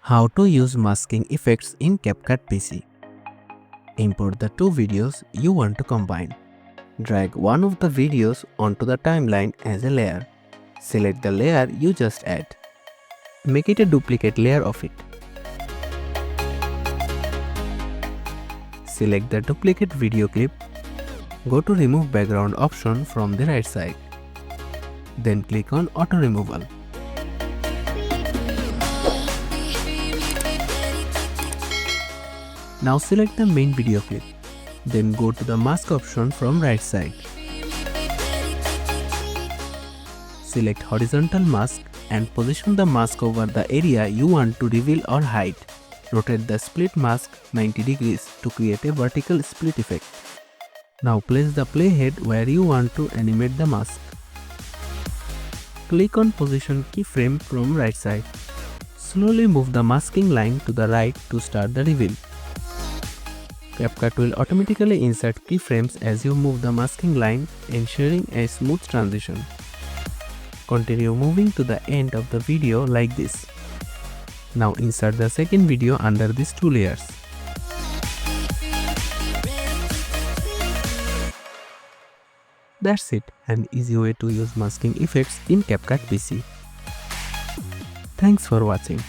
How to use masking effects in Capcut PC. Import the two videos you want to combine. Drag one of the videos onto the timeline as a layer. Select the layer you just add. Make it a duplicate layer of it. Select the duplicate video clip. Go to Remove Background option from the right side. Then click on Auto Removal. Now select the main video clip. Then go to the mask option from right side. Select horizontal mask and position the mask over the area you want to reveal or hide. Rotate the split mask 90 degrees to create a vertical split effect. Now place the playhead where you want to animate the mask. Click on Position keyframe from right side. Slowly move the masking line to the right to start the reveal. Capcut will automatically insert keyframes as you move the masking line, ensuring a smooth transition. Continue moving to the end of the video like this. Now insert the second video under these two layers. That's it, an easy way to use masking effects in Capcut PC. Thanks for watching.